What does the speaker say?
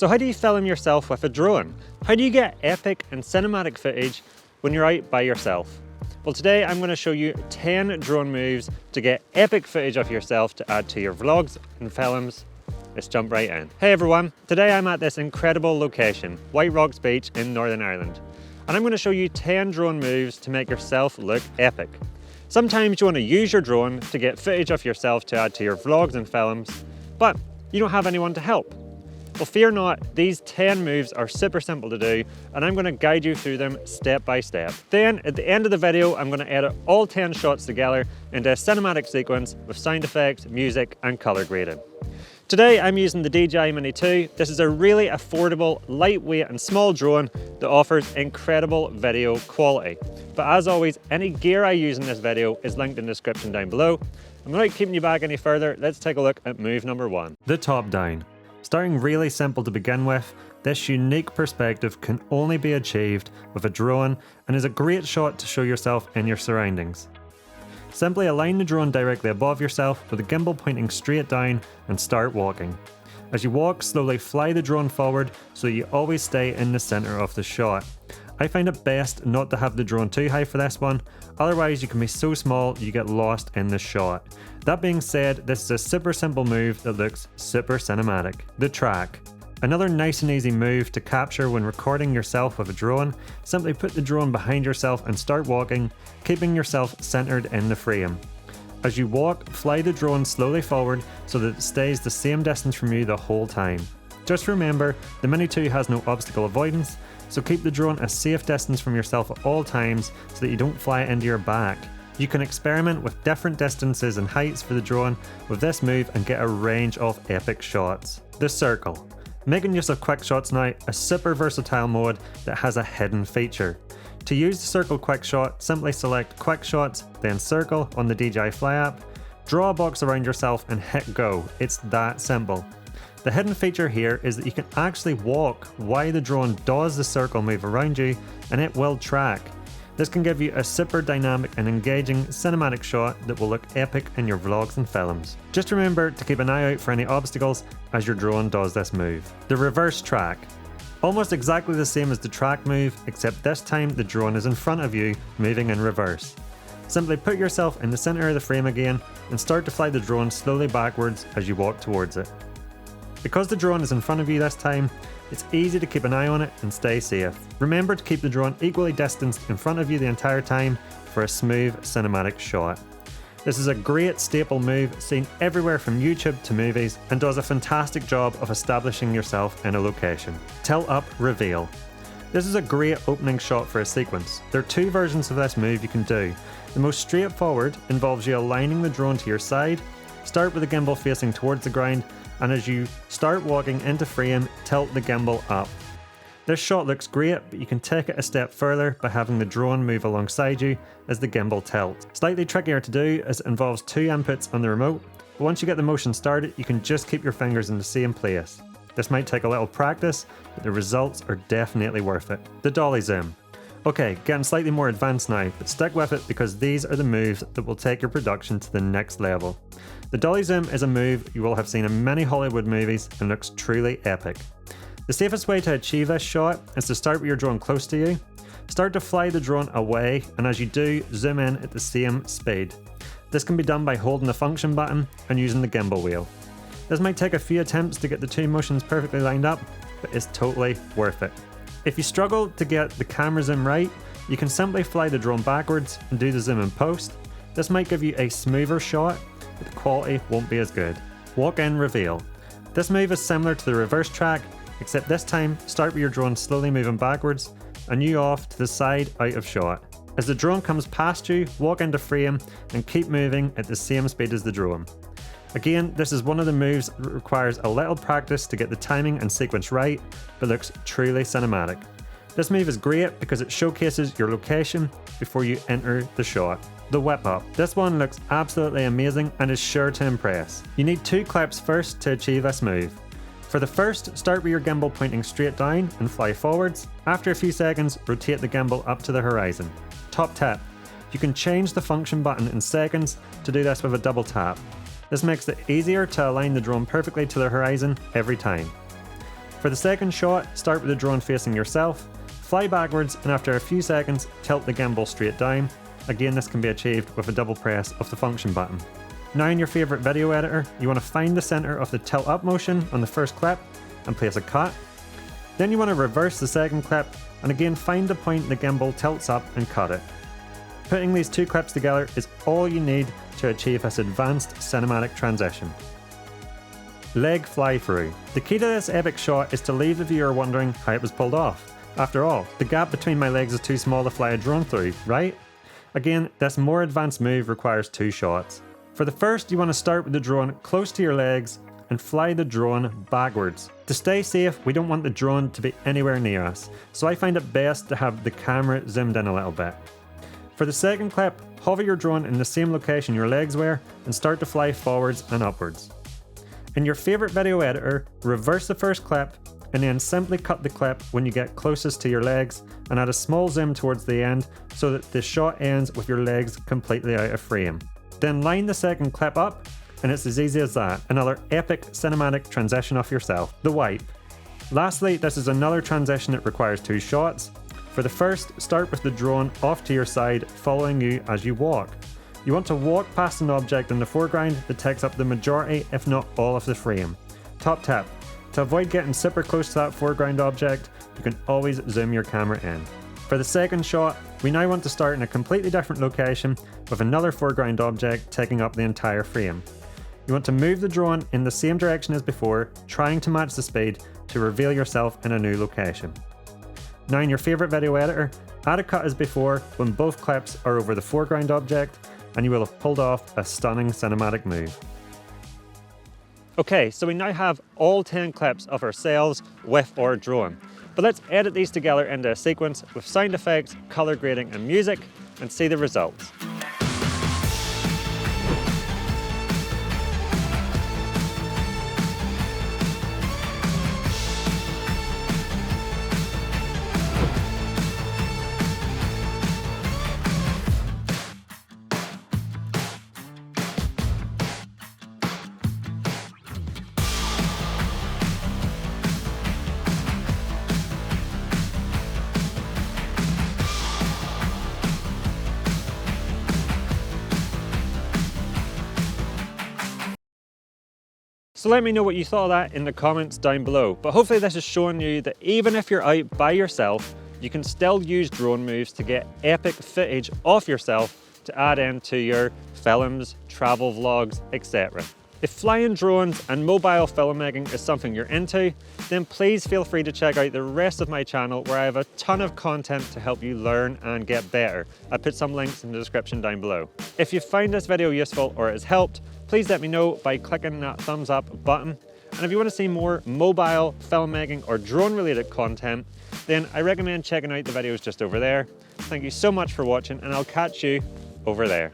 So how do you film yourself with a drone? How do you get epic and cinematic footage when you're out by yourself? Well, today I'm going to show you 10 drone moves to get epic footage of yourself to add to your vlogs and films. Let's jump right in. Hey everyone, today I'm at this incredible location, White Rocks Beach in Northern Ireland. And I'm going to show you 10 drone moves to make yourself look epic. Sometimes you want to use your drone to get footage of yourself to add to your vlogs and films, but you don't have anyone to help. Well, fear not, these 10 moves are super simple to do, and I'm going to guide you through them step by step. Then, at the end of the video, I'm going to edit all 10 shots together into a cinematic sequence with sound effects, music, and color grading. Today, I'm using the DJI Mini 2. This is a really affordable, lightweight, and small drone that offers incredible video quality. But as always, any gear I use in this video is linked in the description down below. And without keeping you back any further, let's take a look at move number 1. The top down. Starting really simple to begin with, this unique perspective can only be achieved with a drone and is a great shot to show yourself in your surroundings. Simply align the drone directly above yourself with the gimbal pointing straight down and start walking. As you walk, slowly fly the drone forward so you always stay in the center of the shot. I find it best not to have the drone too high for this one, otherwise you can be so small you get lost in the shot. That being said, this is a super simple move that looks super cinematic. The track. Another nice and easy move to capture when recording yourself with a drone. Simply put the drone behind yourself and start walking, keeping yourself centered in the frame. As you walk, fly the drone slowly forward so that it stays the same distance from you the whole time. Just remember, the Mini 2 has no obstacle avoidance, so keep the drone a safe distance from yourself at all times so that you don't fly it into your back. You can experiment with different distances and heights for the drone with this move and get a range of epic shots. The circle. Making use of quick shots now, a super versatile mode that has a hidden feature. To use the circle quick shot, simply select quick shots, then circle on the DJI Fly app, draw a box around yourself and hit go. It's that simple. The hidden feature here is that you can actually walk while the drone does the circle move around you and it will track. This can give you a super dynamic and engaging cinematic shot that will look epic in your vlogs and films. Just remember to keep an eye out for any obstacles as your drone does this move. The reverse track. Almost exactly the same as the track move, except this time the drone is in front of you, moving in reverse. Simply put yourself in the center of the frame again and start to fly the drone slowly backwards as you walk towards it. Because the drone is in front of you this time, it's easy to keep an eye on it and stay safe. Remember to keep the drone equally distanced in front of you the entire time for a smooth cinematic shot. This is a great staple move seen everywhere from YouTube to movies and does a fantastic job of establishing yourself in a location. Tilt up reveal. This is a great opening shot for a sequence. There are two versions of this move you can do. The most straightforward involves you aligning the drone to your side. Start with the gimbal facing towards the ground, and as you start walking into frame, tilt the gimbal up. This shot looks great, but you can take it a step further by having the drone move alongside you as the gimbal tilts. Slightly trickier to do as it involves two inputs on the remote, but once you get the motion started, you can just keep your fingers in the same place. This might take a little practice, but the results are definitely worth it. The dolly zoom. Okay, getting slightly more advanced now, but stick with it because these are the moves that will take your production to the next level. The dolly zoom is a move you will have seen in many Hollywood movies and looks truly epic. The safest way to achieve this shot is to start with your drone close to you. Start to fly the drone away, and as you do, zoom in at the same speed. This can be done by holding the function button and using the gimbal wheel. This might take a few attempts to get the two motions perfectly lined up, but it's totally worth it. If you struggle to get the camera zoom right, you can simply fly the drone backwards and do the zoom in post. This might give you a smoother shot, but the quality won't be as good. Walk in reveal. This move is similar to the reverse track, except this time start with your drone slowly moving backwards and you off to the side out of shot. As the drone comes past you, walk into frame and keep moving at the same speed as the drone. Again, this is one of the moves that requires a little practice to get the timing and sequence right, but looks truly cinematic. This move is great because it showcases your location before you enter the shot. The whip up. This one looks absolutely amazing and is sure to impress. You need two clips first to achieve this move. For the first, start with your gimbal pointing straight down and fly forwards. After a few seconds, rotate the gimbal up to the horizon. Top tip. You can change the function button in seconds to do this with a double tap. This makes it easier to align the drone perfectly to the horizon every time. For the second shot, start with the drone facing yourself, fly backwards, and after a few seconds, tilt the gimbal straight down. Again, this can be achieved with a double press of the function button. Now in your favourite video editor, you want to find the centre of the tilt up motion on the first clip and place a cut. Then you want to reverse the second clip and again find the point the gimbal tilts up and cut it. Putting these two clips together is all you need to achieve this advanced cinematic transition. Leg fly through. The key to this epic shot is to leave the viewer wondering how it was pulled off. After all, the gap between my legs is too small to fly a drone through, right? Again, this more advanced move requires two shots. For the first, you want to start with the drone close to your legs and fly the drone backwards. To stay safe, we don't want the drone to be anywhere near us, so I find it best to have the camera zoomed in a little bit. For the second clip, hover your drone in the same location your legs were and start to fly forwards and upwards. In your favourite video editor, reverse the first clip and then simply cut the clip when you get closest to your legs and add a small zoom towards the end so that the shot ends with your legs completely out of frame. Then line the second clip up and it's as easy as that. Another epic cinematic transition of yourself, the wipe. Lastly, this is another transition that requires two shots. For the first, start with the drone off to your side following you as you walk. You want to walk past an object in the foreground that takes up the majority if not all of the frame. Top tip. To avoid getting super close to that foreground object, you can always zoom your camera in. For the second shot, we now want to start in a completely different location with another foreground object taking up the entire frame. You want to move the drone in the same direction as before, trying to match the speed to reveal yourself in a new location. Now in your favourite video editor, add a cut as before when both clips are over the foreground object and you will have pulled off a stunning cinematic move. Okay, so we now have all 10 clips of ourselves with our drone. But let's edit these together into a sequence with sound effects, colour grading and music and see the results. So let me know what you thought of that in the comments down below. But hopefully this is showing you that even if you're out by yourself, you can still use drone moves to get epic footage of yourself to add into your films, travel vlogs, etc. If flying drones and mobile filmmaking is something you're into, then please feel free to check out the rest of my channel where I have a ton of content to help you learn and get better. I put some links in the description down below. If you found this video useful or it has helped, please let me know by clicking that thumbs up button. And if you want to see more mobile, filmmaking or drone related content, then I recommend checking out the videos just over there. Thank you so much for watching and I'll catch you over there.